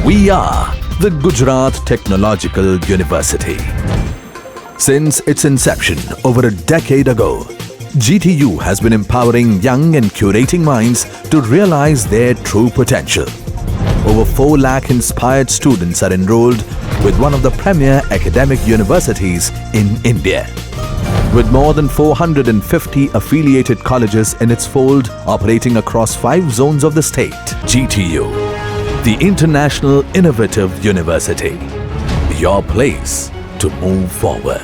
We are the Gujarat Technological University. Since its inception over a decade ago, GTU has been empowering young and curating minds to realize their true potential. Over 4 lakh inspired students are enrolled with one of the premier academic universities in India. With more than 450 affiliated colleges in its fold operating across 5 zones of the state, GTU, the International Innovative University, your place to move forward.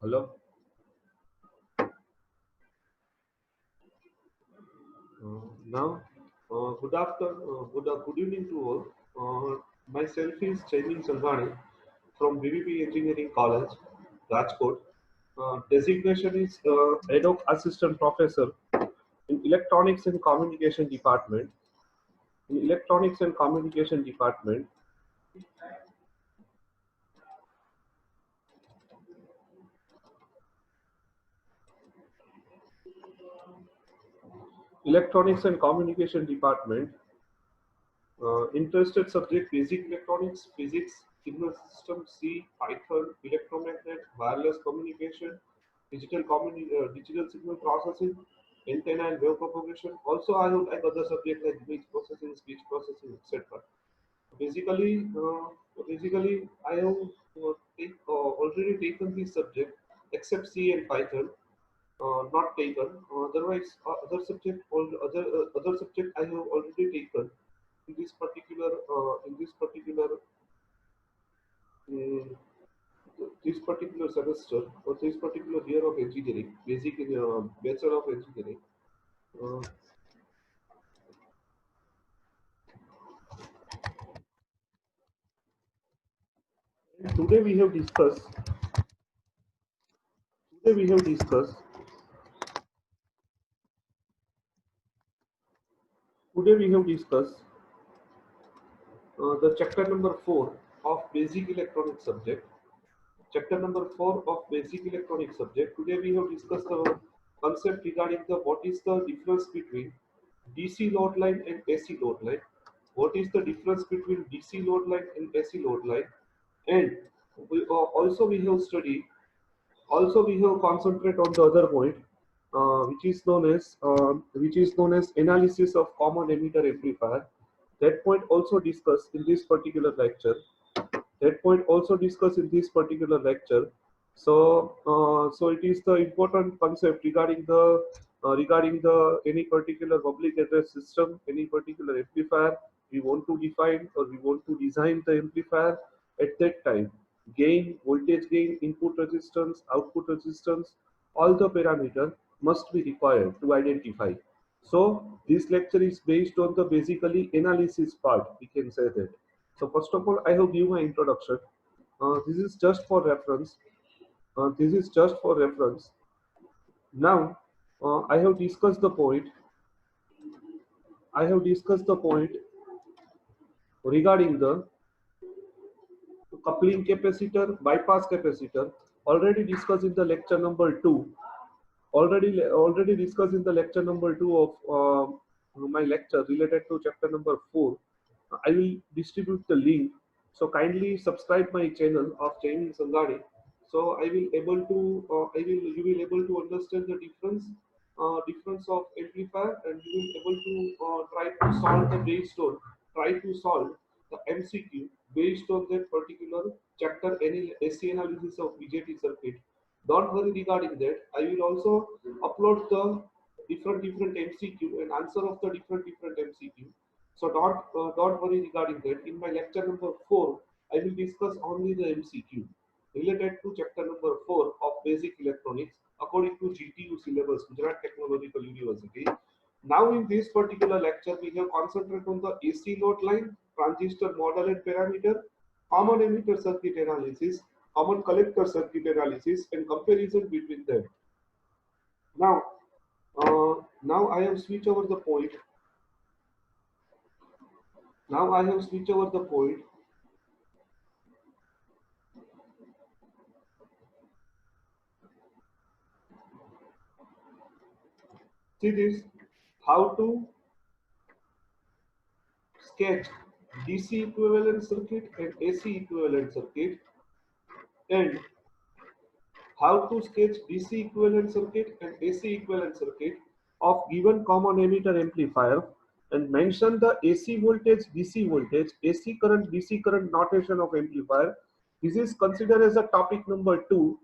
Hello. Now, good evening to all. Myself is Chaimin Sanghani from BBP Engineering College, Rajkot. Designation is ad hoc assistant professor in Electronics and Communication Department. In Electronics and Communication Department, Electronics and Communication Department. Interested subject: basic electronics, physics, signal system, C, Python, electromagnet, wireless communication, digital signal processing, antenna and wave propagation. Also, I would like other subjects like image processing, speech processing, etc. Basically, I have already taken this subject except C and Python. Not taken. Otherwise, other subject I have already taken in mm, this particular semester or this particular year of engineering, basic in bachelor of engineering. Uh, and today we have discussed today we have discussed the chapter number 4 of basic electronics subject. Chapter number 4 of basic electronics subject. Today we have discussed the concept regarding the what is the difference between DC load line and AC load line. What is the difference between DC load line and AC load line? And also we have concentrate on the other point, which is known as analysis of common emitter amplifier. That point also discussed in this particular lecture. So it is the important concept regarding the any particular public address system, any particular amplifier we want to define or we want to design the amplifier. At that time, gain, voltage gain, input resistance, output resistance, all the parameters must be required to identify. So this lecture is based on the basically analysis part, we can say that. So first of all, I have given my introduction. This is just for reference. This is just for reference. Now, I have discussed the point. I have discussed the point regarding the coupling capacitor, bypass capacitor. Already discussed in the lecture number 2. Already discussed in the lecture number 2 of my lecture related to chapter number 4. I will distribute the link, so kindly subscribe my channel of Jaimin Sangani. So I will you will able to understand the difference of amplifier, and you will able to try to solve the try to solve the MCQ based on that particular chapter, any AC analysis of BJT circuit. Don't worry regarding that. I will also upload the different MCQ and answer of the different MCQ. So don't worry regarding that. In my lecture number 4, I will discuss only the MCQ related to chapter number 4 of basic electronics according to GTU syllabus, Gujarat Technological University. Now in this particular lecture, we have concentrated on the AC load line, transistor model and parameter, common emitter circuit analysis, common collector circuit analysis, and comparison between them. Now, now I have switched over the point. Now I have switched over the point. See this, how to sketch DC equivalent circuit and AC equivalent circuit, and how to sketch DC equivalent circuit and AC equivalent circuit of given common emitter amplifier, and mention the AC voltage, DC voltage, AC current, DC current notation of amplifier. This is considered as a topic number 2.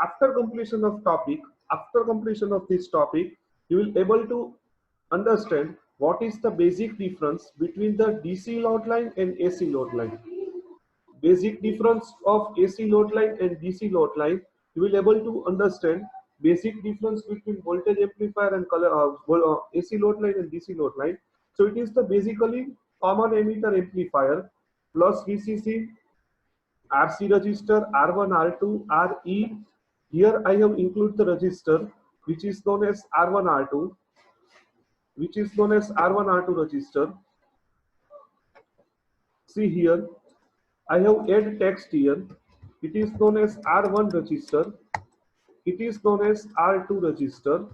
After completion of topic, after completion of this topic, you will able to understand what is the basic difference between the DC load line and AC load line. Basic difference of AC load line and DC load line, you will able to understand basic difference between voltage amplifier and AC load line and DC load line. So it is the basically common emitter amplifier plus VCC, RC register, R1, R2, RE. Here I have included the register which is known as R1, R2, which is known as R1, R2 register. See here, I have add text here. It is known as R1 register. It is known as R2 register.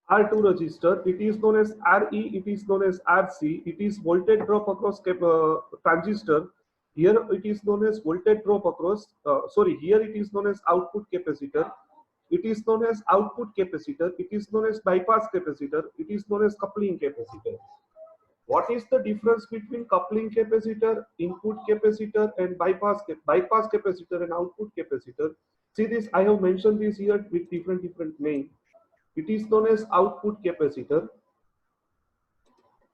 R2 register. It is known as RE. It is known as RC. It is voltage drop across transistor. Here it is known as voltage drop across. Here it is known as output capacitor. It is known as output capacitor. It is known as bypass capacitor. It is known as coupling capacitor. What is the difference between coupling capacitor, input capacitor, and bypass capacitor and output capacitor? See this, I have mentioned this here with different name. It is known as output capacitor.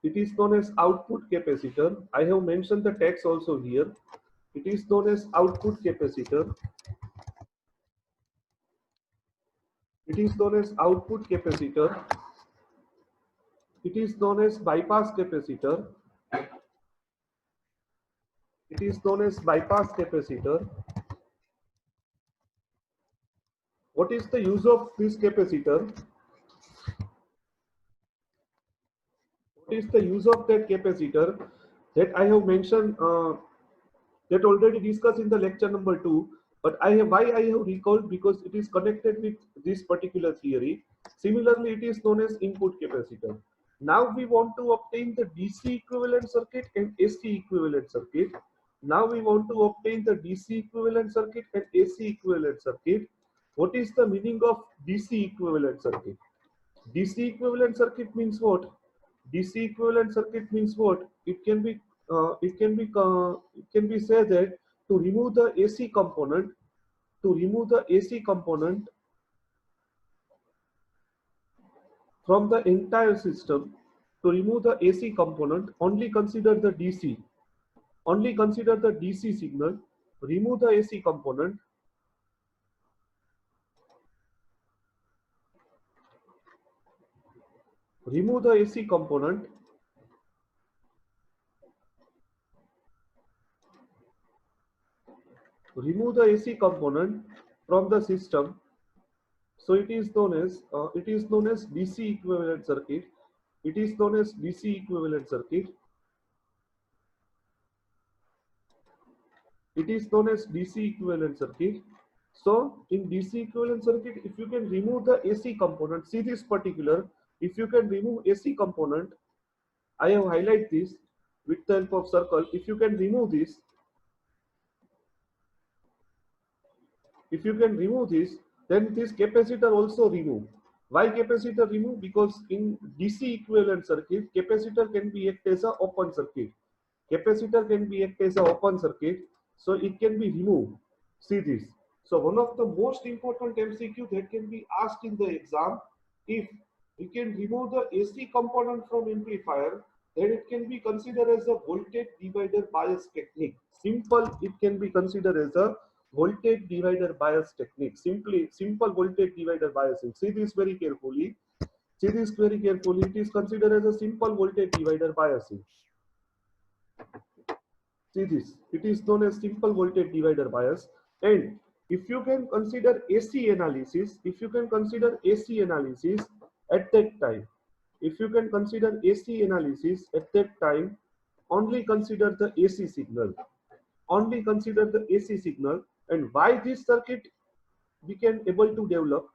It is known as output capacitor. I have mentioned the text also here. It is known as output capacitor. It is known as output capacitor. It is known as bypass capacitor. It is known as bypass capacitor. What is the use of this capacitor? What is the use of that capacitor that I have mentioned, that already discussed in the lecture number 2, but why I have recalled, because it is connected with this particular theory. Similarly, it is known as input capacitor. Now we want to obtain the DC equivalent circuit and AC equivalent circuit. Now we want to obtain the DC equivalent circuit and AC equivalent circuit. What is the meaning of DC equivalent circuit? DC equivalent circuit means what? DC equivalent circuit means what? It can be said that to remove the AC component, from the entire system, to remove the AC component, only consider the DC. Only consider the DC signal, remove the AC component. Remove the AC component. Remove the AC component from the system. So it is known as DC equivalent circuit. It is known as DC equivalent circuit. It is known as DC equivalent circuit. So in DC equivalent circuit, if you can remove the AC component, see this particular, if you can remove AC component, I have highlighted this with the help of circle. If you can remove this, then this capacitor also remove. Why capacitor remove? Because in DC equivalent circuit, capacitor can be act as an open circuit. Capacitor can be act as an open circuit, so it can be removed. See this. So one of the most important MCQ that can be asked in the exam, if we can remove the AC component from amplifier, then it can be considered as a voltage divider bias technique. Simple, it can be considered as a voltage divider bias technique. Simple voltage divider biasing. See this very carefully. See this very carefully. It is considered as a simple voltage divider biasing. See this. It is known as simple voltage divider bias. And if you can consider AC analysis, at that time, if you can consider AC analysis at that time, only consider the AC signal. Only consider the AC signal, and why this circuit became able to develop.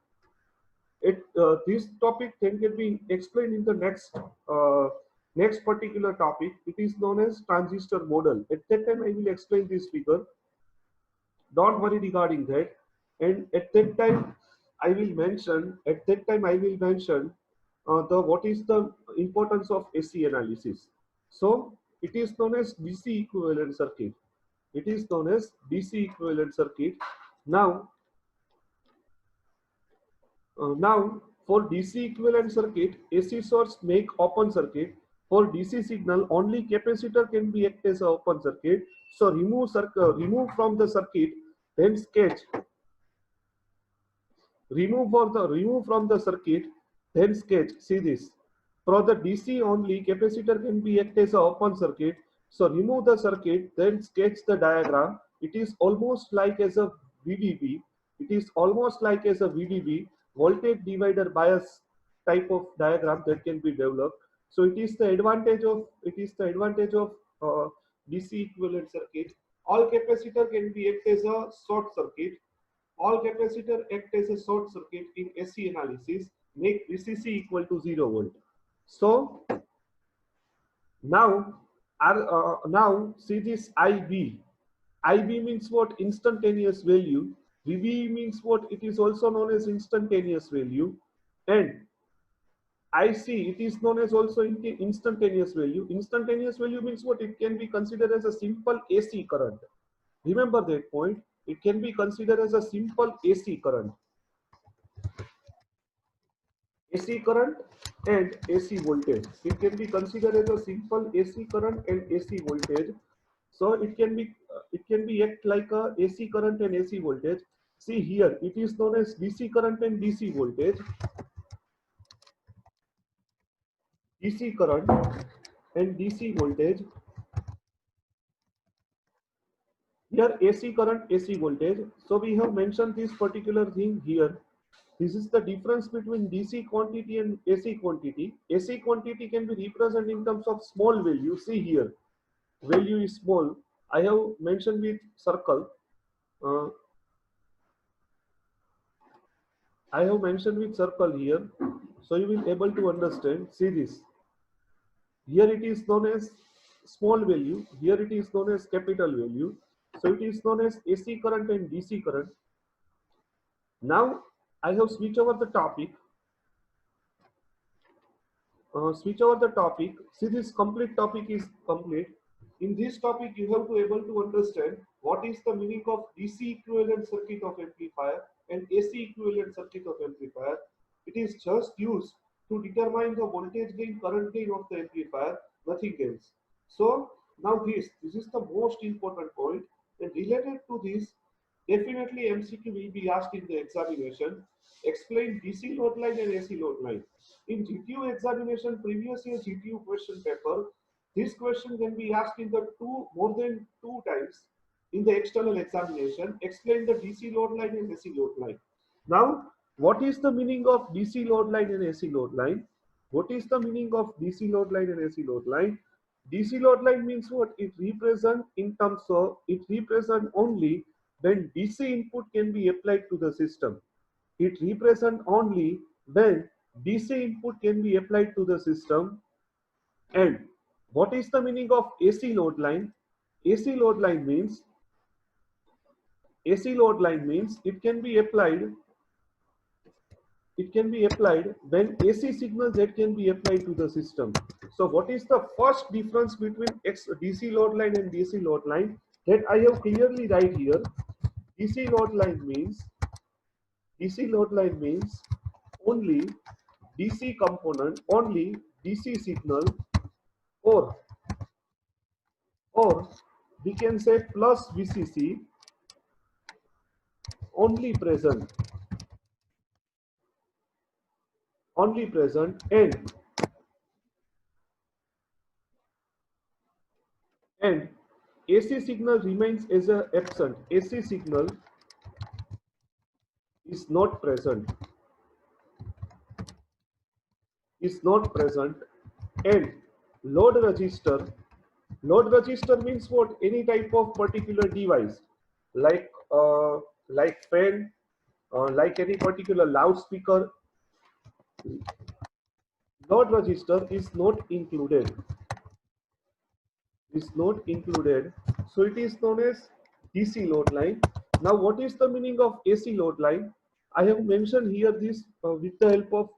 This topic then can be explained in the next particular topic. It is known as transistor model. At that time, I will explain this figure. Don't worry regarding that. And at that time, I will mention. At that time, I will mention the what is the importance of AC analysis. So it is known as DC equivalent circuit. It is known as DC equivalent circuit. Now, now, for DC equivalent circuit, AC source make open circuit. For DC signal, only capacitor can be act as a open circuit. So remove from the circuit, then sketch. Remove from the circuit, then sketch. See this. For the DC only, capacitor can be act as a open circuit. So remove the circuit, then sketch the diagram. It is almost like as a VDB. It is almost like as a VDB, voltage divider bias type of diagram that can be developed. So it is the advantage of DC equivalent circuit. All capacitor can be act as a short circuit. All capacitor act as a short circuit in AC analysis, make VCC equal to 0 volt. So now, now see this IB. IB means what? Instantaneous value. VB means what? It is also known as instantaneous value. And IC, it is known as also instantaneous value. Instantaneous value means what? It can be considered as a simple AC current. Remember that point. It can be considered as a simple AC current. AC current and AC voltage. It can be considered as a simple AC current and AC voltage. So it can be act like a AC current and AC voltage. See here, it is known as DC current and DC voltage. DC current and DC voltage. Here AC current, AC voltage. So we have mentioned this particular thing here. This is the difference between DC quantity and AC quantity. AC quantity can be represented in terms of small value. See here, value is small. I have mentioned with circle. I have mentioned with circle here. So you will able to understand. See this. Here it is known as small value. Here it is known as capital value. So it is known as AC current and DC current. Now I have switched over the topic. See, this complete topic is complete. In this topic, you have to able to understand what is the meaning of DC equivalent circuit of amplifier and AC equivalent circuit of amplifier. It is just used to determine the voltage gain, current gain of the amplifier, nothing else. So now this is the most important point, and related to this, definitely MCQ will be asked in the examination. Explain DC load line and AC load line. In GTU examination, previous year GTU question paper, this question can be asked in the more than two times in the external examination. Explain the DC load line and AC load line. Now, what is the meaning of DC load line and AC load line? What is the meaning of DC load line and AC load line? DC load line means what? It represents in terms of, it represents only when DC input can be applied to the system. It represents only when DC input can be applied to the system. And what is the meaning of AC load line? AC load line means it can be applied when AC signal Z can be applied to the system. So what is the first difference between DC load line and DC load line? That I have clearly write here. DC load line means only DC component, only DC signal, or we can say plus VCC only present, and AC signal remains as a absent. AC signal is not present. is not present, and load register means what? Any type of particular device, like fan, like any particular loudspeaker. Load register is not included. So it is known as DC load line. Now what is the meaning of AC load line? I have mentioned here this with the help of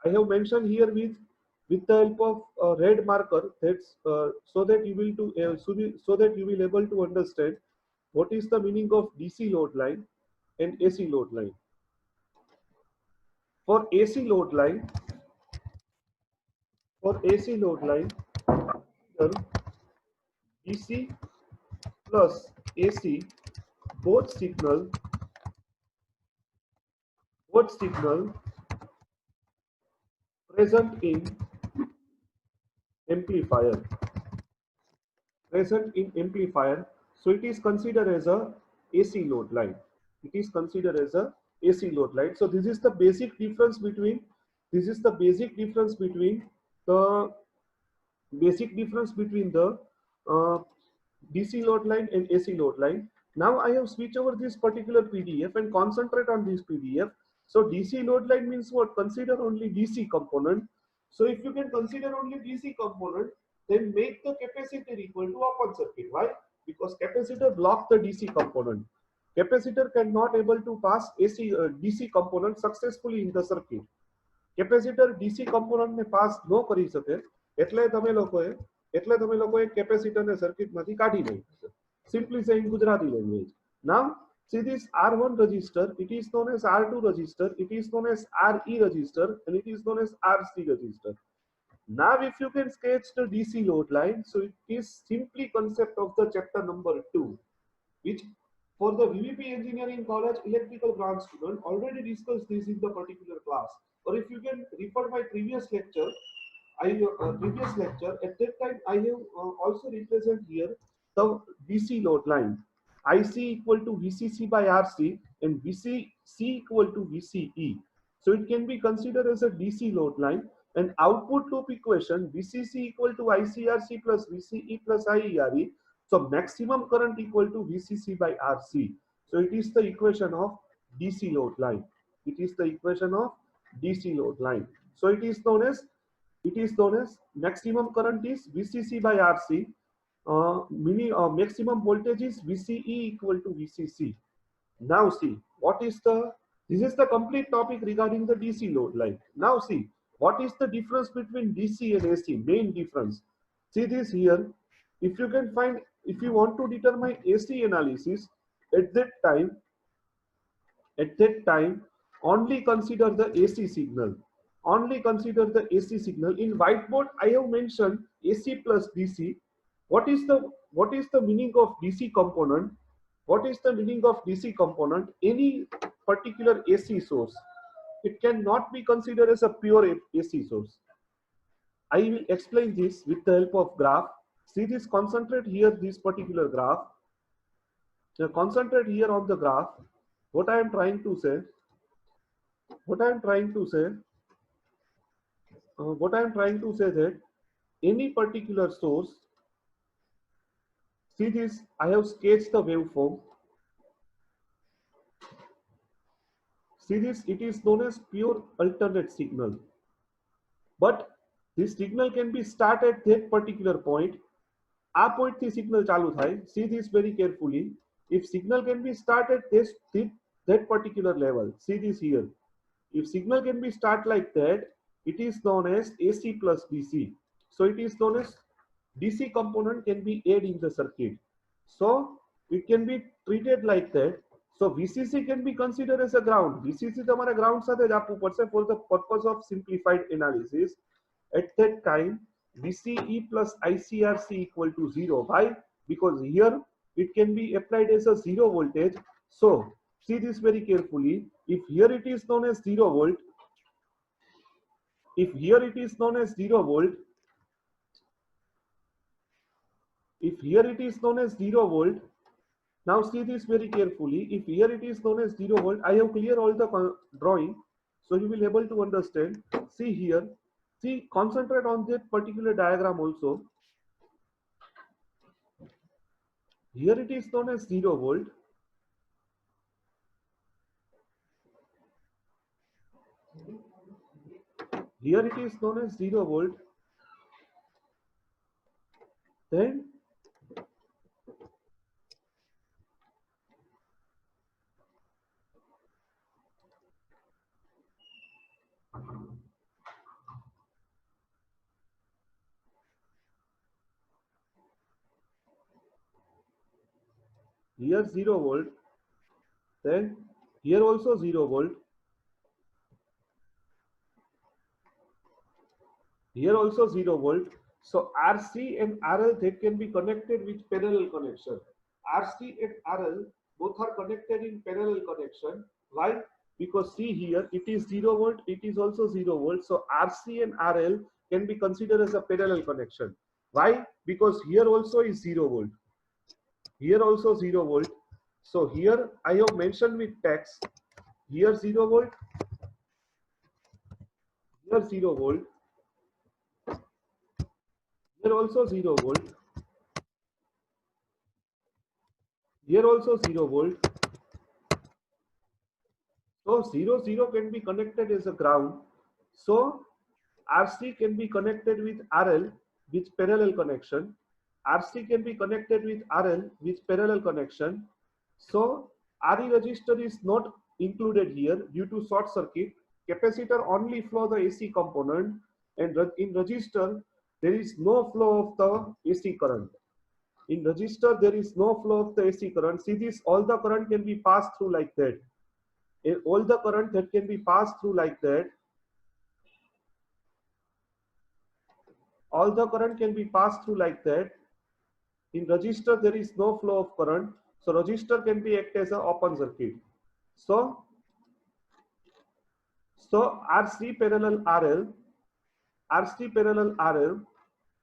I have mentioned here with the help of red marker. That's so that you will to so that you will able to understand what is the meaning of DC load line and AC load line. For AC load line, for AC load line, here DC plus AC, both signal signal present in amplifier so it is considered as a AC load line. It is considered as a AC load line. So this is the basic difference between the uh, DC load line and AC load line. Now I have switched over this particular PDF and concentrate on this PDF. So DC load line means what? Consider only DC component. So if you can consider only DC component, then make the capacitor equal to open circuit. Why? Because capacitor blocks the DC component. Capacitor cannot able to pass DC component successfully in the circuit. Capacitor DC કમ્પોનન્ટને pass ન કરી શકે એટલે તમે લોકોએ કેપેસિટરને સર્કિટમાંથી કાઢી નાખ્યું. Simply saying Gujarati language. Now see this R1 register, it is known as R2 register, it is known as RE register, and it is known as RC register. Now if you can sketch the DC load line, so it is simply concept of the chapter number 2, which for the VVP Engineering College electrical branch student already discussed this in the particular class. Or if you can refer my previous lecture, at that time I have also represent here the DC load line. IC equal to VCC by RC and VCC equal to VCE. So it can be considered as a DC load line, and output loop equation VCC equal to ICRC plus VCE plus IERE. So maximum current equal to VCC by RC. So it is the equation of DC load line. It is the equation of DC load line. So it is known as maximum current is VCC by RC. Maximum voltage is VCE equal to VCC. Now see this is the complete topic regarding the DC load line. Now see what is the difference between DC and AC. Main difference. See this here. If you want to determine AC analysis, at that time only consider the AC signal. In whiteboard I have mentioned AC plus DC. What is the meaning of DC component? Any particular AC source, it cannot be considered as a pure AC source. I will explain this with the help of graph. See this, concentrate here, this particular graph. Now concentrate here on the graph. What I am trying to say that any particular source, see this, I have sketched the waveform. See this, it is known as pure alternate signal. But this signal can be started at that particular point. આ point થી signal ચાલુ થાય. See this very carefully. If signal can be started that particular level, see this here. If signal can be start like that, it is known as AC plus DC. So it is known as DC component can be added in the circuit. So it can be treated like that. So VCC can be considered as a ground. VCC તમારે ground સાથે જ આપવું પડશે for the purpose of simplified analysis. At that time VCE plus ICRC equal to 0. Why? Because here it can be applied as a 0 voltage. So see this very carefully. If here it is known as 0 volt, now see this very carefully. If here it is known as 0 volt, I have cleared all the drawing. So you will able to understand. See here, see, concentrate on that particular diagram also. Here it is known as 0 volt. Here it is known as 0 volt. Then here 0 volt. Then here also 0 volt. Here also 0 volt. So RC and RL, they can be connected with parallel connection. RC and RL both are connected in parallel connection. Why? Because see here, it is 0 volt, it is also 0 volt. So RC and RL can be considered as a parallel connection. Why? Because here also is 0 volt. Here also 0 volt. So here I have mentioned with text. Here 0 volt. Here 0 volt. Here also 0 volt. Here also 0 volt. So 0, 0 can be connected as a ground. So RC can be connected with RL with parallel connection. RC can be connected with RL with parallel connection. So RE resistor is not included here due to short circuit. Capacitor only flow the AC component, and in resistor there is no flow of the AC current. In resistor there is no flow of the AC current. See this, all the current can be passed through like that. All the current that can be passed through like that, all the current can be passed through like that. In resistor there is no flow of current, so resistor can be act as an open circuit. So RC parallel RL, RC parallel RL.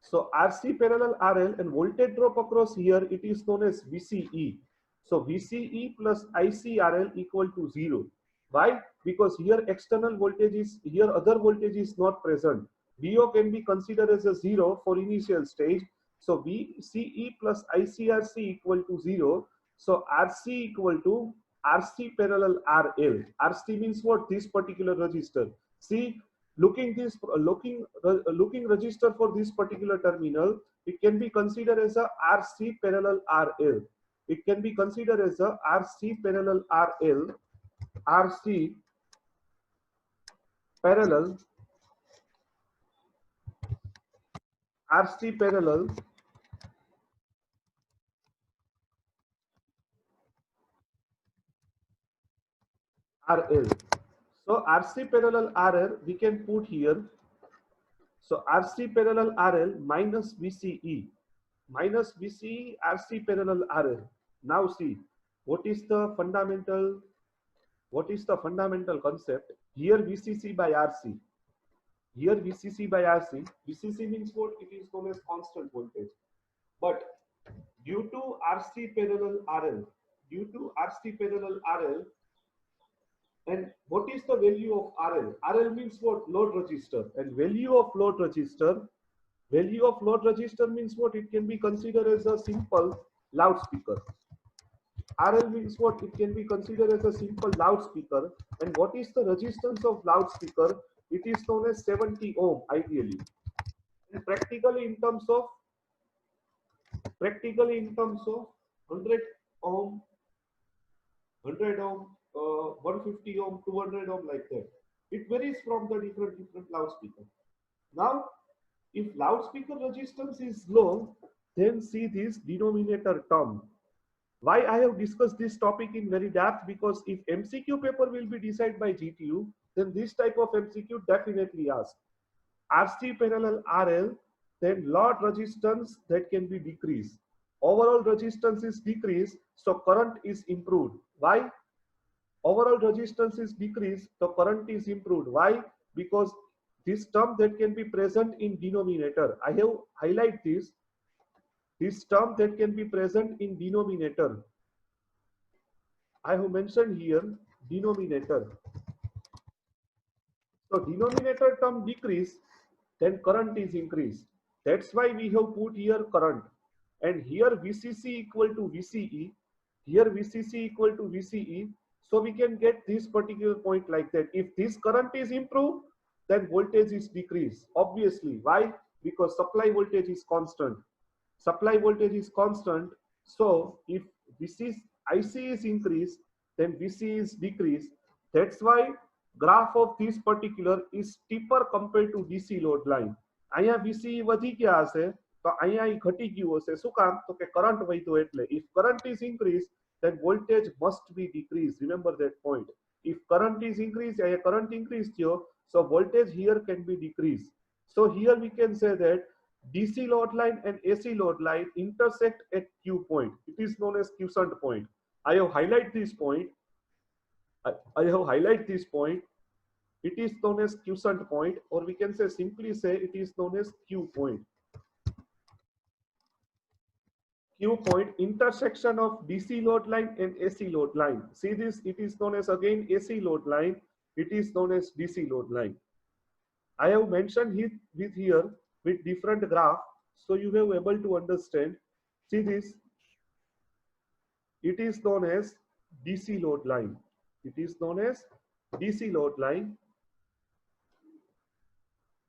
So RC parallel RL, and voltage drop across here, it is known as VCE. So VCE plus ICRL equal to 0. Why? Because here external voltage is, here other voltage is not present. VO can be considered as a 0 for initial stage. So VCE plus ICRC equal to 0. So RC equal to RC parallel RL. RC means what? This particular resistor. See, looking register for this particular terminal, it can be considered as a RC parallel RL. It can be considered as a RC parallel RL, RC parallel, RC parallel RL. So RC parallel RL we can put here. So RC parallel RL minus VCE, minus VCE RC parallel RL. Now see, what is the fundamental concept? Here VCC by RC. Here VCC by RC. VCC means what? It is known as constant voltage. But due to RC parallel RL, and what is the value of RL? RL means what? Load resistor. And value of load resistor means what? It can be considered as a simple loudspeaker. RL means what? It can be considered as a simple loudspeaker. And what is the resistance of loudspeaker? It is known as 70 ohm ideally. And practically in terms of 100 ohm, 150 ohm, 200 ohm, like that. It varies from the different loudspeaker. Now, if loudspeaker resistance is low, then see this denominator term. Why I have discussed this topic in very depth? Because if MCQ paper will be decided by GTU, then this type of MCQ definitely asked. RC parallel RL, then load resistance that can be decreased. Overall resistance is decreased, so current is improved. Why? Overall resistance is decreased, the current is improved. Why? Because this term that can be present in denominator. I have highlighted this. This term that can be present in denominator. I have mentioned here denominator. So denominator term decrease, then current is increased. That's why we have put here current. And here VCC equal to VCE, here VCC equal to VCE. So we can get this particular point like that. If this current is improved, then voltage is decreased. Obviously, why? Because supply voltage is constant. Supply voltage is constant. So if VC, IC is increased, then VC is decreased. That's why graph of this particular is steeper compared to DC load line. અહીંયા VC વધી ગયા હશે તો અહીંયા ઈ ઘટી ગયું હશે. શું કામ? તો કે કરંટ વધ્યો એટલે. If current is increased, then voltage must be decreased. Remember that point. If current is increased, અહીંયા current increased થયો, so voltage here can be decreased. So here we can say that DC load line and AC load line intersect at Q point. It is known as quiescent point. I have highlighted this point. I have highlighted this point. It is known as quiescent point, or we can say simply say it is known as Q point. Q point, intersection of DC load line and AC load line. See this, it is known as again AC load line. It is known as DC load line. I have mentioned it with here with different graph, so you will be able to understand. See this, it is known as DC load line. It is known as DC load line.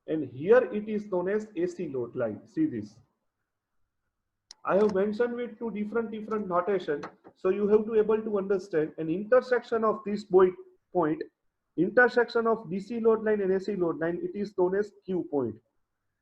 And here it is known as AC load line. See this. I have mentioned with two different notation, so you have to able to understand an intersection of this point, intersection of DC load line and AC load line. It is known as Q point.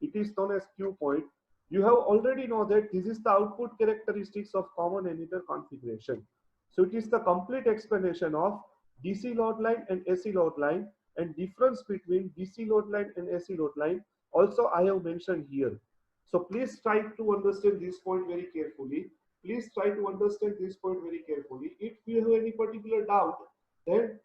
It is known as Q point. You have already know that this is the output characteristics of common emitter configuration. So it is the complete explanation of DC load line and AC load line, and difference between DC load line and AC load line also I have mentioned here. So please try to understand this point very carefully. Please try to understand this point very carefully. If you have any particular doubt, then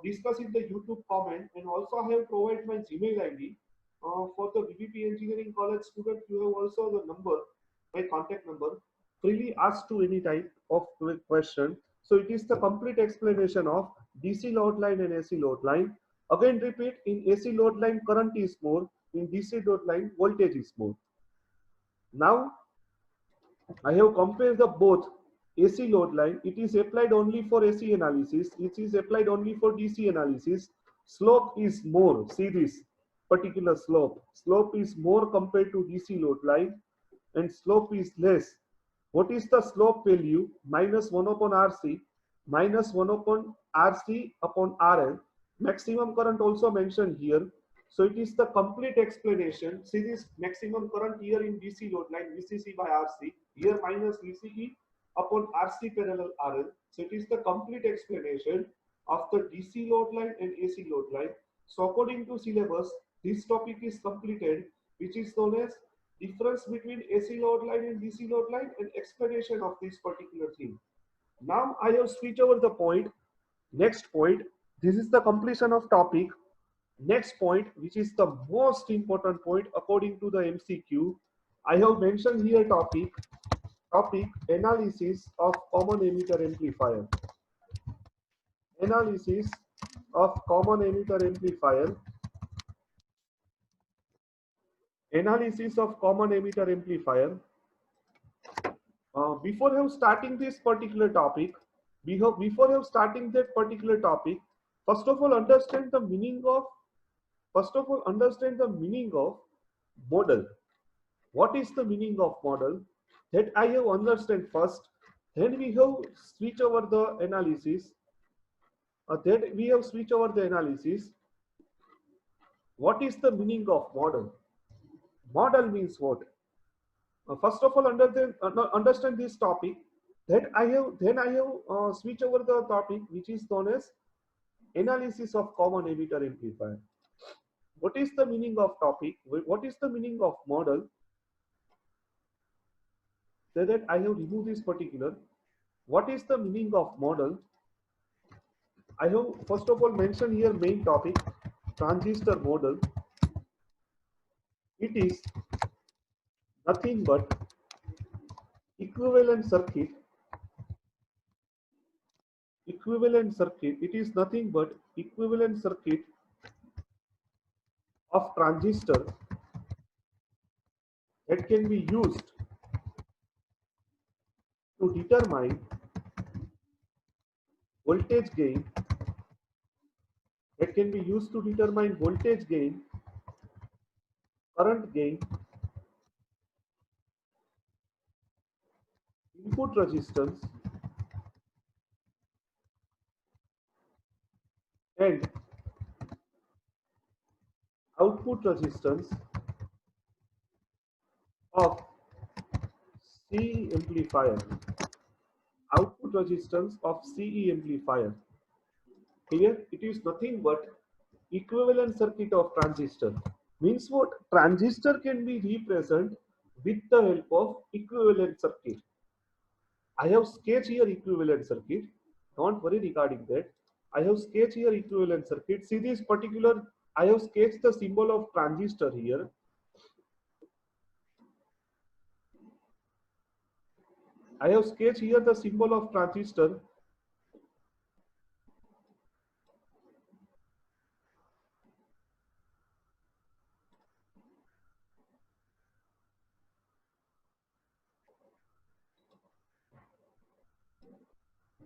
discuss in the YouTube comment, and also I have provided my Gmail ID. For the VVP Engineering College student, you have also the number, my contact number. Freely ask to any type of question. So it is the complete explanation of DC load line and AC load line. Again repeat, in AC load line current is more, in DC load line voltage is more. Now I have compared the both AC load line. It is applied only for AC analysis. It is applied only for DC analysis. Slope is more. See this particular slope. Slope is more compared to DC load line, and slope is less. What is the slope value? Minus 1 upon RC, minus 1 upon RC upon RL. Maximum current also mentioned here. So it is the complete explanation. See this maximum current here in DC load line, VCC by RC. Here minus VCE upon RC parallel RL. So it is the complete explanation of the DC load line and AC load line. So according to syllabus, this topic is completed, which is known as difference between AC load line and DC load line and explanation of this particular thing. Now I have switched over the point. Next point. This is the completion of topic. Next point, which is the most important point according to the MCQ, I have mentioned here topic analysis of common emitter amplifier. Analysis of common emitter amplifier. Analysis of common emitter amplifier. Before starting this particular topic, before starting that particular topic, first of all understand the meaning of model. What is the meaning of model? That I have understand first. Then we have switch over the analysis. What is the meaning of model? Model means what? First of all, understand this topic. Then I have switch over the topic which is known as analysis of common emitter amplifier. What is the meaning of topic? What is the meaning of model? So that I have removed this particular. What is the meaning of model? I have first of all mentioned here main topic, transistor model. It is nothing but equivalent circuit. It is nothing but equivalent circuit of transistor that can be used to determine voltage gain, that can be used to determine voltage gain, current gain, input resistance, and output resistance of CE amplifier. Output resistance of CE amplifier. Here it is nothing but equivalent circuit of transistor. Means what? Transistor can be represented with the help of equivalent circuit. I have sketched here equivalent circuit. Don't worry regarding that. I have sketched here equivalent circuit. See this particular, I have sketched the symbol of transistor here. I have sketched here the symbol of transistor.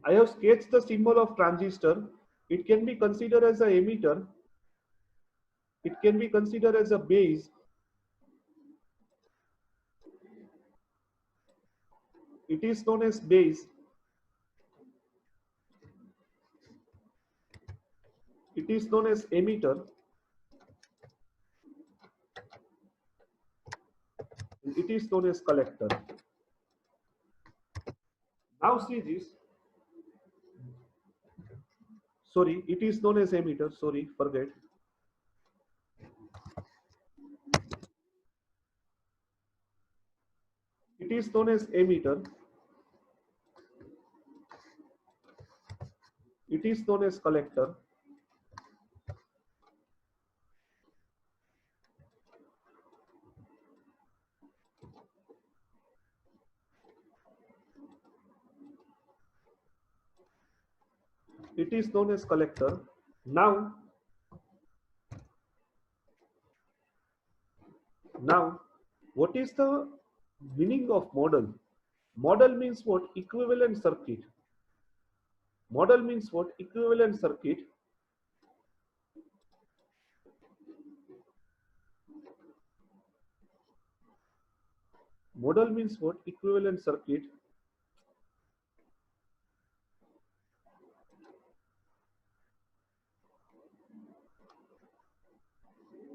I have sketched the symbol of transistor. It can be considered as an emitter. It can be considered as a base. It is known as base. It is known as emitter. It is known as collector. Now see this. Sorry, it is known as emitter. Sorry, forget. It is known as emitter. It is known as collector. It is known as collector. Now, what is the meaning of model? Model means what? Equivalent circuit. Model means what? Equivalent circuit. Model means what? Equivalent circuit.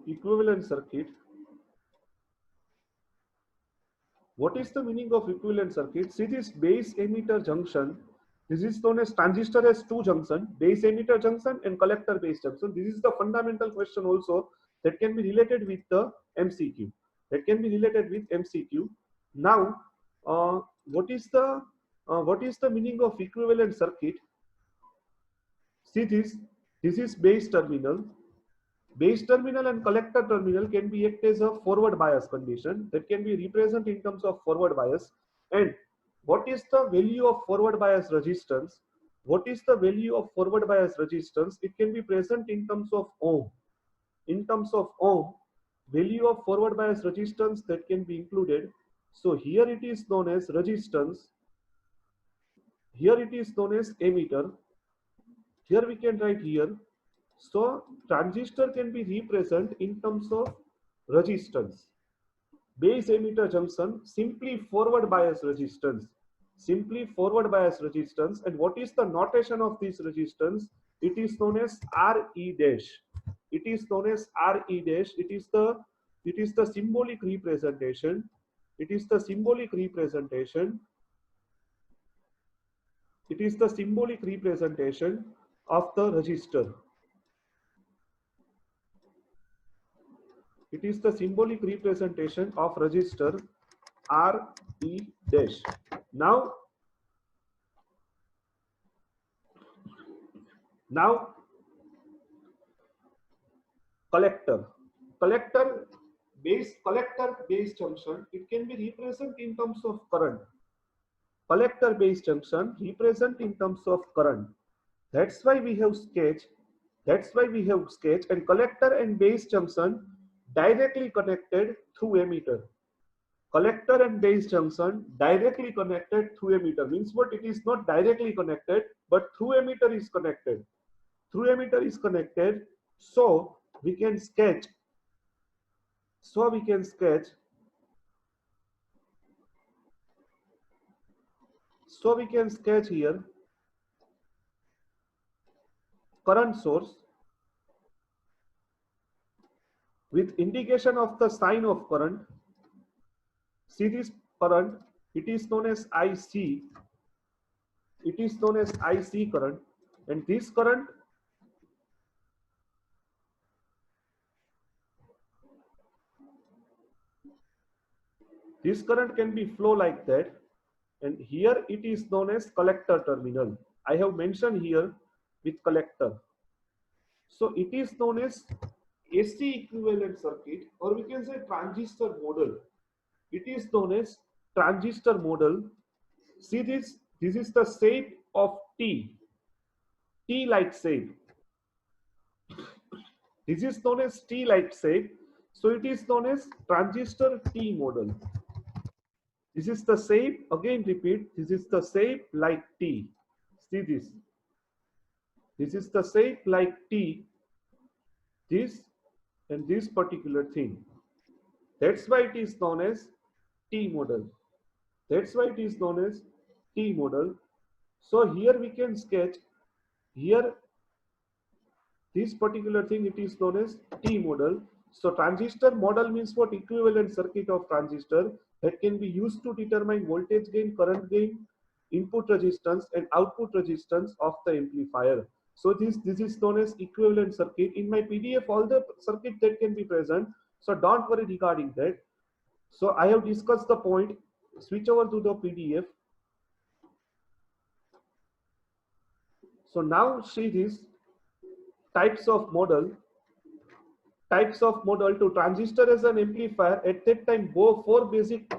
Equivalent circuit. What is the meaning of equivalent circuit? See this base emitter junction. This is known as transistor has two junctions, base emitter junction and collector base junction. This is the fundamental question also that can be related with the MCQ. That can be related with MCQ. Now, what is the meaning of equivalent circuit? See this. This is base terminal. Base terminal and collector terminal can be act as a forward bias condition that can be represented in terms of forward bias. And what is the value of forward bias resistance? What is the value of forward bias resistance? It can be present in terms of ohm. In terms of ohm, value of forward bias resistance that can be included. So here it is known as resistance. Here it is known as emitter. Here we can write here. So transistor can be represented in terms of resistance. Base emitter junction, simply forward bias resistance. Simply forward bias resistance. And what is the notation of this resistance? It is known as RE dash. It is known as RE dash. It is the symbolic representation. It is the symbolic representation. It is the symbolic representation of the resistor. It is the symbolic representation of resistor RE dash. Now collector base junction, it can be represented in terms of current. Collector base junction represent in terms of current. That's why we have sketch. And collector and base junction directly connected through emitter. Collector and base junction directly connected through emitter means what? It is not directly connected, but through emitter is connected. Through emitter is connected, so we can sketch. So we can sketch. So we can sketch here current source with indication of the sign of current. See this current, it is known as IC. It is known as IC current, and this current can be flow like that, and here it is known as collector terminal. I have mentioned here with collector. So it is known as AC equivalent circuit, or we can say transistor model. It is known as transistor model. See this, this is the shape of T-like shape. This is known as T-like shape. So it is known as transistor T model. This is the shape, again repeat, this is the shape like T. See this. This is the shape like T, this and this particular thing. That's why it is known as T model. That's why it is known as T model. So here we can sketch, here this particular thing, it is known as T model. So transistor model means what? Equivalent circuit of transistor that can be used to determine voltage gain, current gain, input resistance and output resistance of the amplifier. So this is known as equivalent circuit. In my PDF, all the circuit that can be present. So don't worry regarding that. So I have discussed the point. Switch over to the PDF. So now see this types of model to transistor as an amplifier. At that time, four basic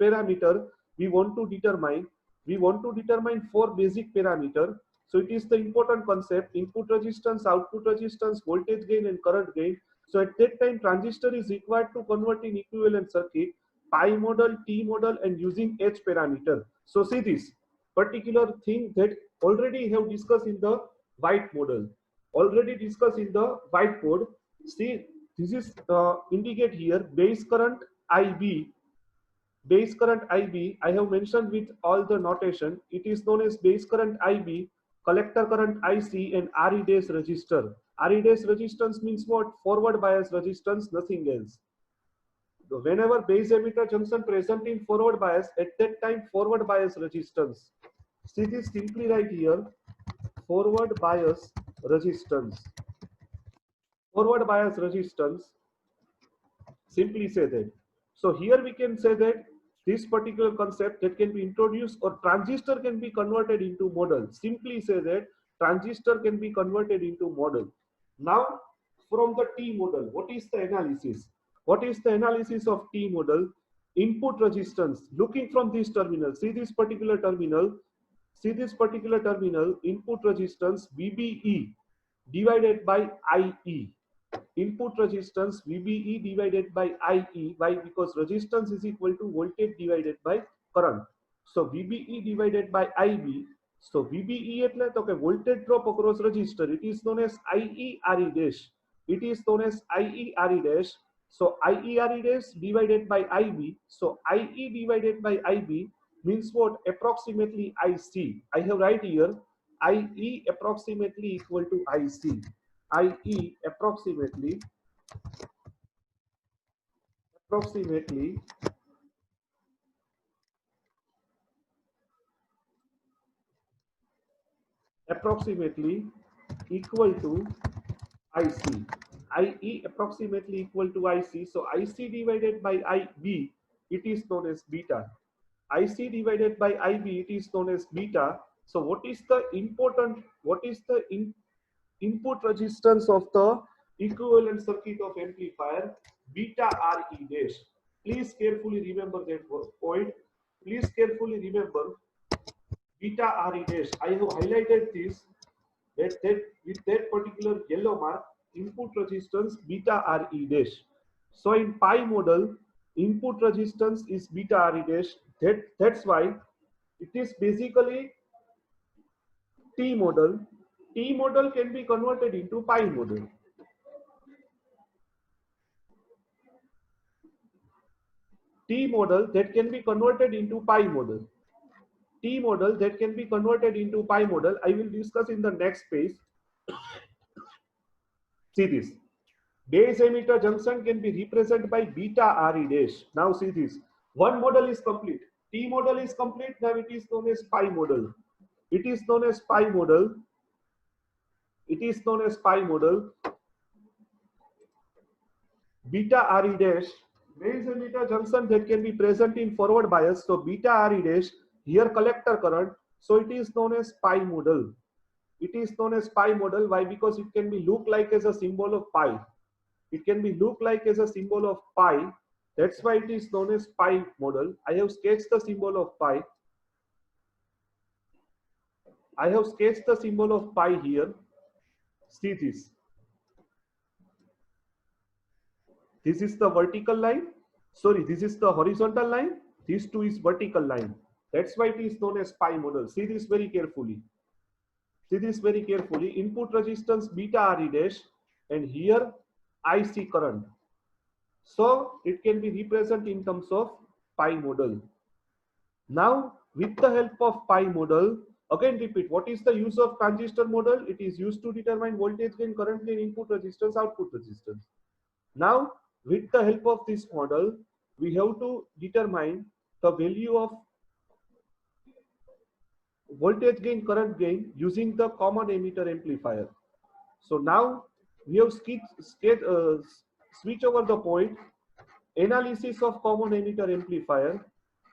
parameter we want to determine. We want to determine four basic parameter. So it is the important concept: input resistance, output resistance, voltage gain and current gain. So at that time, transistor is required to convert in equivalent circuit, pi model, T model and using H parameter. So see this particular thing that already have discussed in the white model. Already discussed in the whiteboard. See, this is indicate here base current IB. Base current IB, I have mentioned with all the notation. It is known as base current IB, collector current IC and RE dash resistor. RE dash resistance means what? Forward bias resistance, nothing else. Whenever base emitter junction present in forward bias, at that time forward bias resistance. See this, simply right here, forward bias resistance. Forward bias resistance, simply say that. So here we can say that this particular concept that can be introduced, or transistor can be converted into model. Simply say that transistor can be converted into model. Now from the T model, what is the analysis? What is the analysis of T model? Input resistance, looking from this terminal, see this particular terminal, input resistance VBE divided by IE. Input resistance VBE divided by IE. Why? Because resistance is equal to voltage divided by current. So VBE divided by IB. So VBE એટલે તો કે voltage drop across resistor. It is known as IE RE dash. It is known as IE RE dash. So IE RE dash divided by IB. So IE divided by IB means what? Approximately IC. I have write here IE approximately equal to IC. IE approximately equal to IC. IE approximately equal to IC. So IC divided by IB, it is known as beta. IC divided by IB, it is known as beta. So what is the input resistance of the equivalent circuit of amplifier? Beta RE dash. Please carefully remember that point. Please carefully remember beta RE dash. I have highlighted this that with that particular yellow mark, input resistance beta RE dash. So in pi model, input resistance is beta Re dash. That's why it is basically T model. T model can be converted into pi model. T model that can be converted into pi model. T model that can be converted into pi model. I will discuss in the next page. See this. Base emitter junction can be represented by beta Re dash. Now see this. One model is complete. T model is complete. Now it is known as pi model. It is known as pi model. It is known as pi model. Beta Re dash. Base emitter junction that can be present in forward bias. So beta Re dash. Here collector current. So it is known as pi model. It is known as pi model. Why? Because it can be look like as a symbol of pi. It can be look like as a symbol of pi. That's why it is known as pi model. I have sketched the symbol of pi. I have sketched the symbol of pi here. See this. This is the vertical line. Sorry, this is the horizontal line. This two is vertical line. That's why it is known as pi model. See this very carefully. See this very carefully. Input resistance beta Re dash, and here IC current. So it can be represented in terms of pi model. Now with the help of pi model, again repeat, what is the use of transistor model? It is used to determine voltage gain, current gain, input resistance, output resistance. Now with the help of this model, we have to determine the value of voltage gain, current gain using the common emitter amplifier. So now we have switch over the point. Analysis of common emitter amplifier.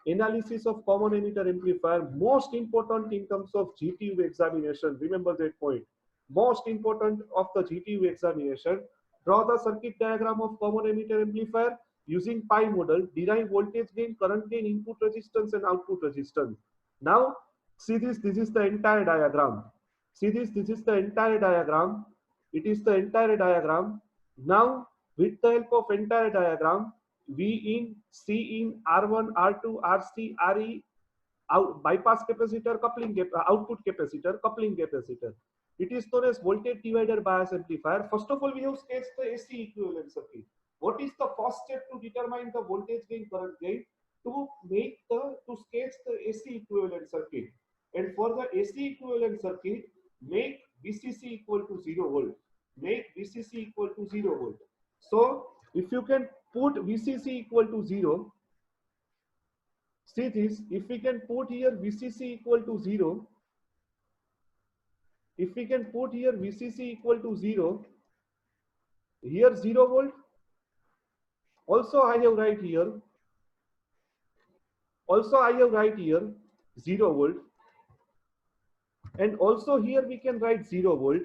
Analysis of common emitter amplifier, most important in terms of GTU examination. Remember that point. Most important of the GTU examination. Draw the circuit diagram of common emitter amplifier using pi model. Derive voltage gain, current gain, input resistance, and output resistance. Now see this. This is the entire diagram. See this. This is the entire diagram. It is the entire diagram. Now with the help of entire diagram, V in, C in, R1, R2, RC, RE, bypass capacitor, output capacitor, coupling capacitor. It is known as voltage divider bias amplifier. First of all, we have sketched the AC equivalent circuit. What is the first step to determine the voltage gain, current gain? To sketch the AC equivalent circuit. And for the AC equivalent circuit, make VCC equal to 0 volt. Make VCC equal to 0 volt. So if you can put VCC equal to 0, see this, if we can put here VCC equal to 0, if we can put here VCC equal to 0, here 0 volt, also I have write here 0 volt, and also here we can write 0 volt.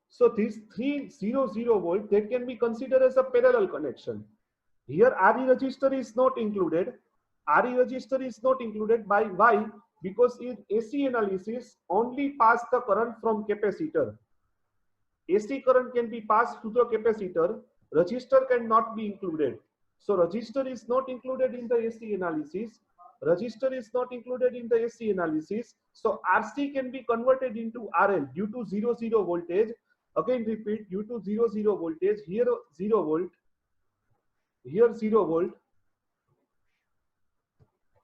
So these 300 volt, that can be considered as a parallel connection. Here RE register is not included. RE register is not included. By why? Because in AC analysis only pass the current from capacitor. AC current can be passed through the capacitor. Register cannot be included. So register is not included in the AC analysis. Register is not included in the AC analysis. So RC can be converted into RL due to 0 voltage. Again repeat, due to 0 voltage. Here 0 volt. Here 0 volt.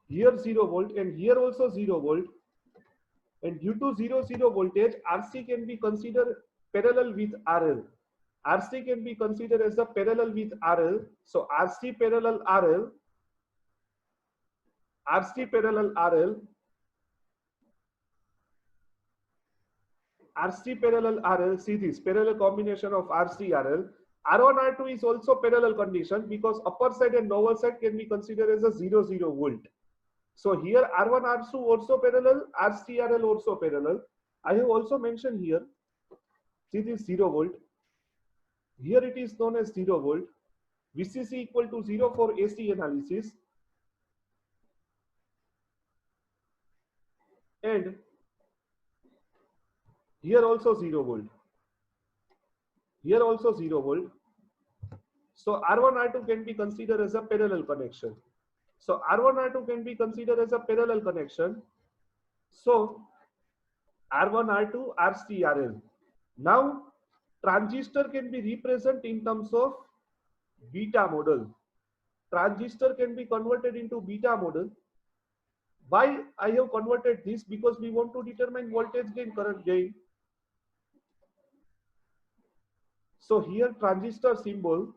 Here 0 volt, and here also 0 volt. And due to 0 voltage, RC can be considered parallel with RL. RC can be considered as a parallel with RL. So RC parallel RL. RC parallel RL. RC parallel RL. See this parallel combination of RC RL. R1 R2 is also parallel condition because upper side and lower side can be considered as a 0 volt. So here R1 R2 also parallel, RC RL also parallel. I have also mentioned here. See this 0 volt. Here it is known as 0 volt. VCC equal to 0 for AC analysis. And here also 0 volt. Here also 0 volt. So R1, R2 can be considered as a parallel connection. So R1, R2 can be considered as a parallel connection. So R1, R2, RC, RL. Now transistor can be represented in terms of beta model. Transistor can be converted into beta model. Why I have converted this? Because we want to determine voltage gain, current gain. So here transistor symbol,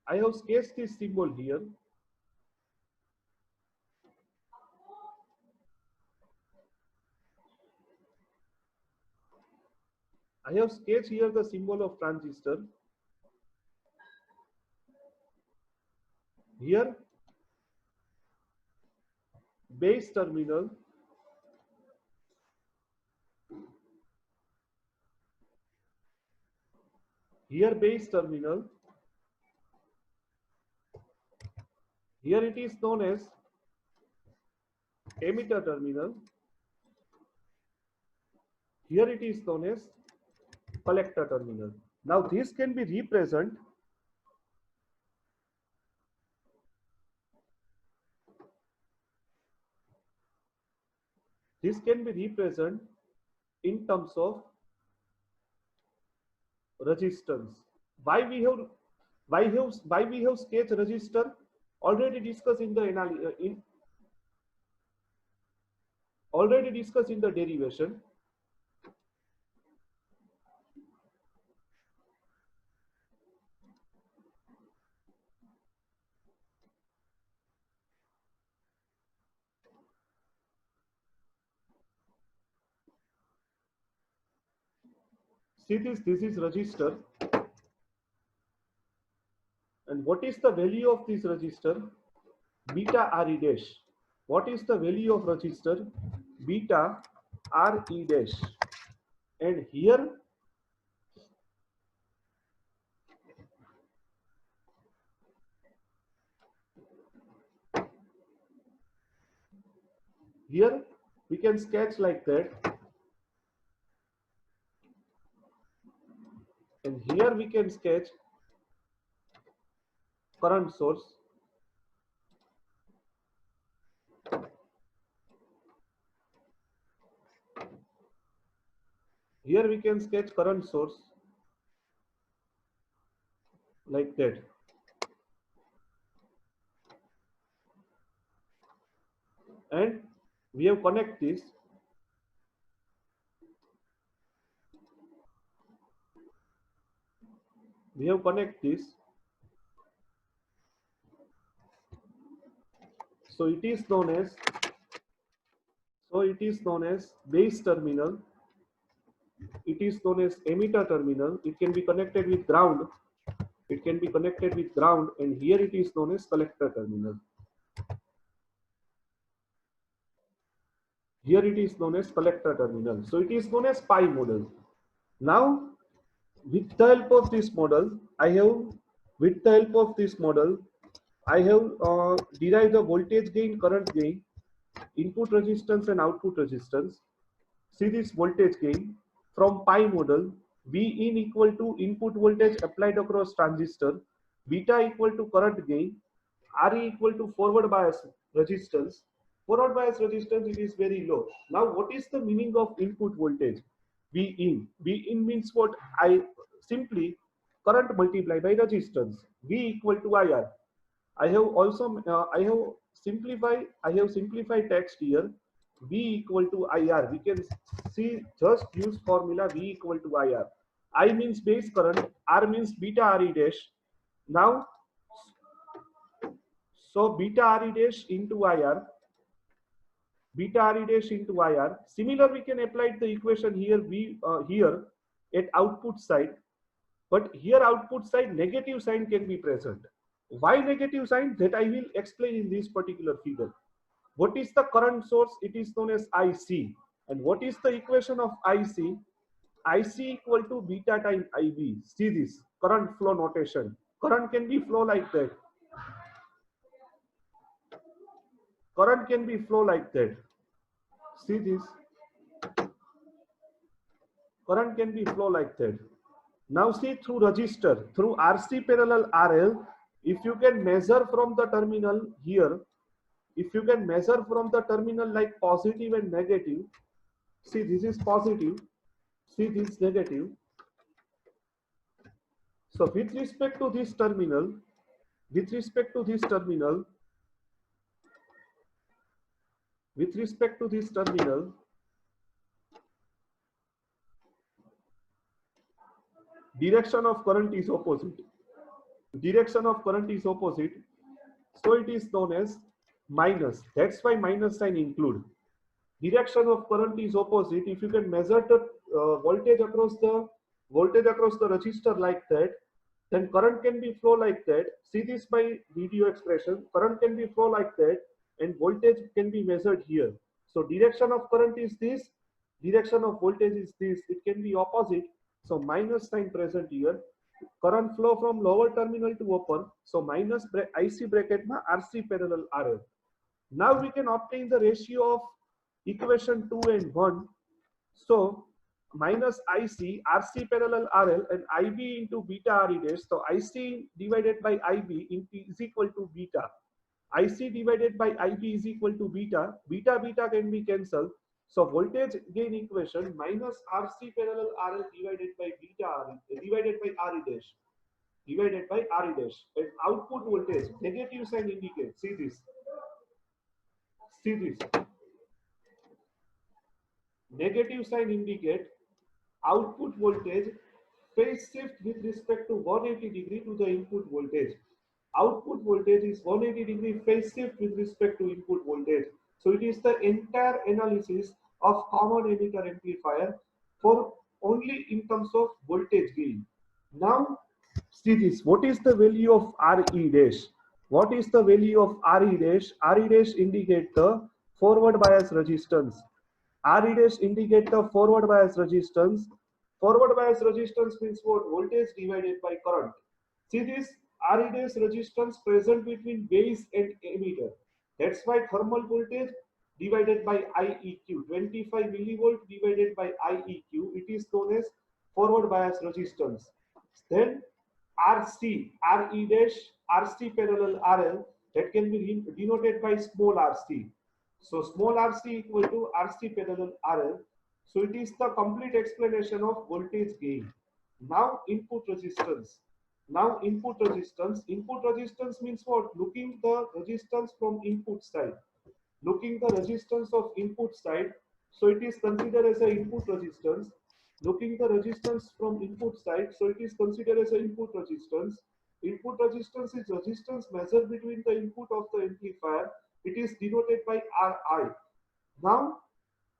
I have sketched this symbol here. I have sketched here the symbol of transistor. Here base terminal, here base terminal, here it is known as emitter terminal, here it is known as collector terminal. Now this can be represented in terms of resistance. Why we have sketched resistor? Already discussed in the derivation. See this is resistor. And what is the value of this resistor? Beta Re dash. What is the value of resistor? Beta Re dash. And here we can sketch like that. And here we can sketch current source. Here we can sketch current source like that. And we have connect this. So it is known as base terminal. It is known as emitter terminal. It can be connected with ground. And here it is known as collector terminal. So it is known as pi model. Now with the help of this model, I have derived the voltage gain, current gain, input resistance and output resistance. See this voltage gain from pi model. V in equal to input voltage applied across transistor, beta equal to current gain, Re equal to forward bias resistance. Forward bias resistance, it is very low. Now what is the meaning of input voltage? V in means what? I simply current multiplied by resistance. V equal to IR. I have simplified text here. V equal to IR. We can see, just use formula V equal to IR. I means base current, R means beta Re dash. Now, so beta Re dash into IR. Similar, we can apply the equation here. Here at output side, but here output side negative sign can be present. Why negative sign? That I will explain in this particular figure. What is the current source? It is known as IC. And what is the equation of IC? IC equal to beta time IB. See this current flow notation. Current can be flow like that. See this, current can be flow like that. Now see through resistor, through RC parallel RL, if you can measure from the terminal here, if you can measure from the terminal like positive and negative, see this is positive, see this is negative. So with respect to this terminal, with respect to this terminal, with respect to this terminal, direction of current is opposite. Direction of current is opposite. So it is known as minus. That's why minus sign include. Direction of current is opposite. If you can measure the voltage across the resistor like that, then current can be flow like that. See this by video expression. Current can be flow like that, and voltage can be measured here. So direction of current is this. Direction of voltage is this. It can be opposite. So minus sign present here. Current flow from lower terminal to upper. So minus IC bracket ma RC parallel RL. Now we can obtain the ratio of equation 2 and 1. So minus IC, RC parallel RL, and IB into beta RE dash. So IC divided by IB is equal to beta. IC divided by IB is equal to beta. Beta can be cancelled. So voltage gain equation minus RC parallel RL divided by beta RE divided by RE dash. Divided by RE dash. And output voltage, negative sign indicates. See this. See this. Negative sign indicate output voltage phase shift with respect to 180 degree to the input voltage. Output voltage is 180 degree phase shift with respect to input voltage. So it is the entire analysis of common emitter amplifier for only in terms of voltage gain. Now see this. What is the value of RE dash? What is the value of RE dash? RE dash indicate the forward bias resistance. RE dash indicate the forward bias resistance. Forward bias resistance means what? Voltage divided by current. See this RE dash resistance present between base and emitter. That's why thermal voltage divided by IEQ, 25 millivolt divided by IEQ, it is known as forward bias resistance. Then RC, RE dash, RC parallel RL, that can be denoted by small rc. So small rc equal to RC parallel RL. So it is the complete explanation of voltage gain. Now input resistance. Now input resistance. Input resistance means what? Looking the resistance from input side. Looking the resistance of input side. So it is considered as a input resistance. Looking the resistance from input side. So it is considered as a input resistance. Input resistance is resistance measured between the input of the amplifier. It is denoted by Ri. Now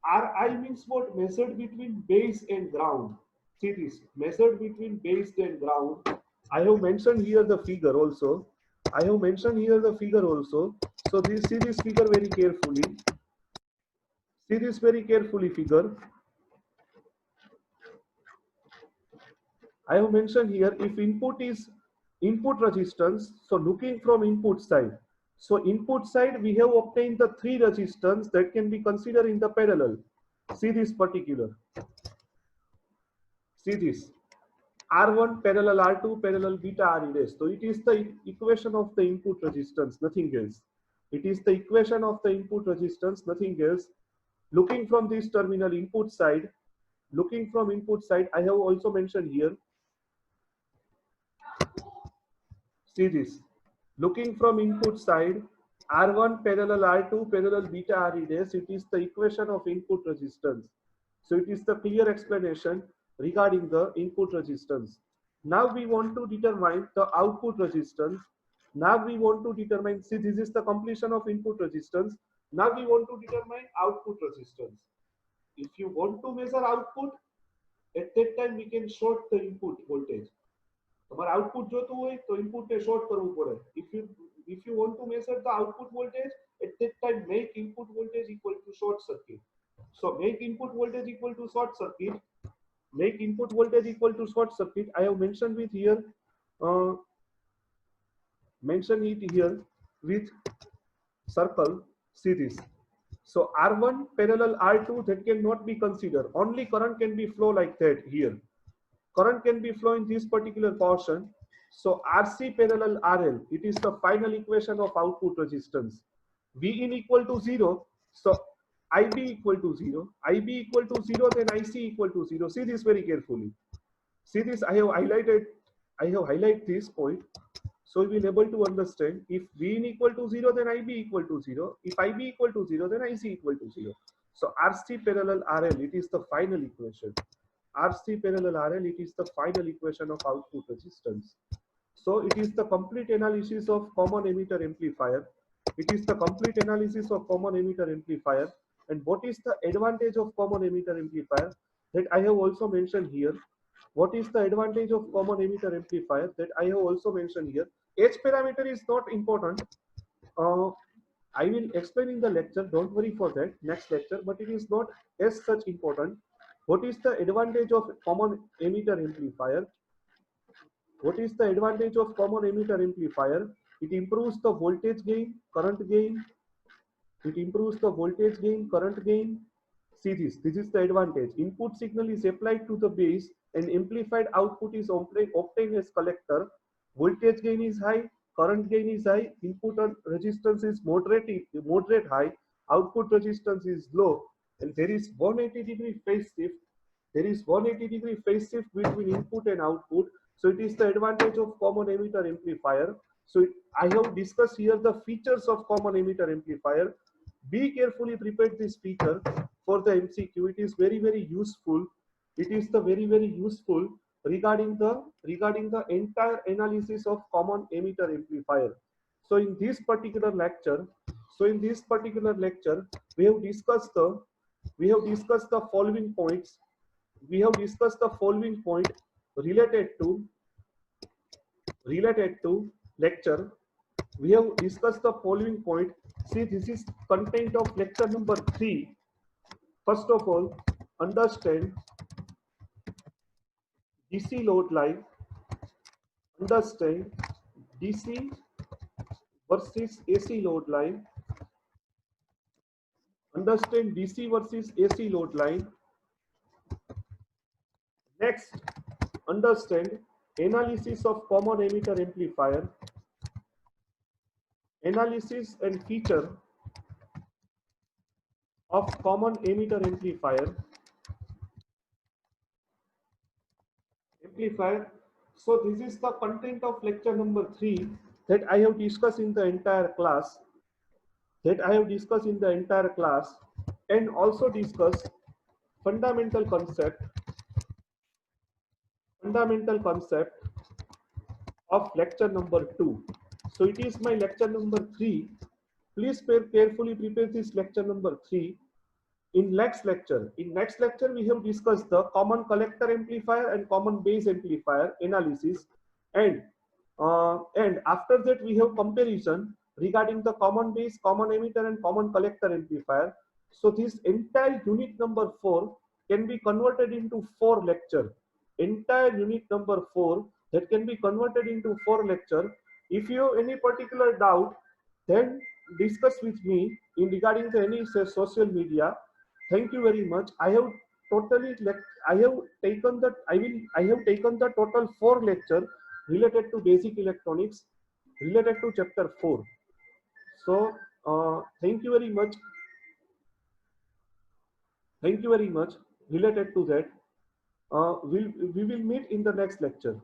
Ri means what? Measured between base and ground. See this, measured between base and ground. I have mentioned here the figure also. I have mentioned here the figure also. So this, see this figure very carefully. See this very carefully figure. I have mentioned here if input is input resistance, so looking from input side. So input side we have obtained the three resistance that can be considered in the parallel. See this particular. See this. R1 parallel R2 parallel beta RE dash. So it is the equation of the input resistance, nothing else. It is the equation of the input resistance, nothing else. Looking from this terminal input side, looking from input side, I have also mentioned here. See this. Looking from input side, R1 parallel R2 parallel beta RE dash, it is the equation of input resistance. So it is the clear explanation regarding the input resistance. Now we want to determine the output resistance. Now we want to determine, see this is the completion of input resistance. Now we want to determine output resistance. If you want to measure output, at that time we can short the input voltage. તમારે output જોતું હોય તો ઇનપુટને short કરવું પડે. if you want to measure the output voltage, at that time make input voltage equal to short circuit. So make input voltage equal to short circuit. Make input voltage equal to short circuit. I have mentioned with here, mention it here with circle. See this. So R1 parallel R2, that cannot be considered. Only current can be flow like that here. Current can be flow in this particular portion. So RC parallel RL, it is the final equation of output resistance. V in equal to 0. So IB equal to 0. IB equal to 0, then IC equal to 0. See this very carefully. See this, I have highlighted this point. So we will able to understand, if V in equal to 0, then IB equal to 0. If IB equal to 0, then IC equal to 0. So RC parallel RL, it is the final equation. RC parallel RL, it is the final equation of output resistance. So it is the complete analysis of common emitter amplifier. It is the complete analysis of common emitter amplifier. And what is the advantage of common emitter amplifier, that I have also mentioned here. What is the advantage of common emitter amplifier, that I have also mentioned here. H parameter is not important. I will explain in the lecture, don't worry for that, next lecture, but it is not as such important. What is the advantage of common emitter amplifier? What is the advantage of common emitter amplifier? It improves the voltage gain, current gain. It improves the voltage gain, current gain. See this is the advantage. Input signal is applied to the base and amplified output is obtained as collector. Voltage gain is high, current gain is high, input resistance is moderate high, output resistance is low, and there is 180-degree phase shift. There is 180-degree phase shift between input and output. So it is the advantage of common emitter amplifier. So I have discussed here the features of common emitter amplifier. Be carefully prepared this feature for the MCQ. It is very useful. It is the very useful regarding the entire analysis of common emitter amplifier. So in this particular lecture, we have discussed the following points. We have discussed the following point related to lecture. We have discussed the following point. See, this is content of lecture number 3. First of all, understand DC load line. Understand DC versus AC load line. Understand DC versus AC load line. Next, understand analysis of common emitter amplifier. Analysis and feature of common emitter amplifier. So this is the content of lecture number 3 that I have discussed in the entire class. And also discuss fundamental concept of lecture number 2. So it is my lecture number 3. Please carefully prepare this lecture number 3. In next lecture, we have discussed the common collector amplifier and common base amplifier analysis, and after that we have comparison regarding the common base, common emitter, and common collector amplifier. So this entire unit number 4 can be converted into 4 lecture. Entire unit number 4 that can be converted into 4 lecture. If you have any particular doubt, then discuss with me in regarding to any social media. Thank you very much. I have taken the total 4 lecture related to basic electronics, related to chapter 4. So thank you very much. Related to that. We will meet in the next lecture.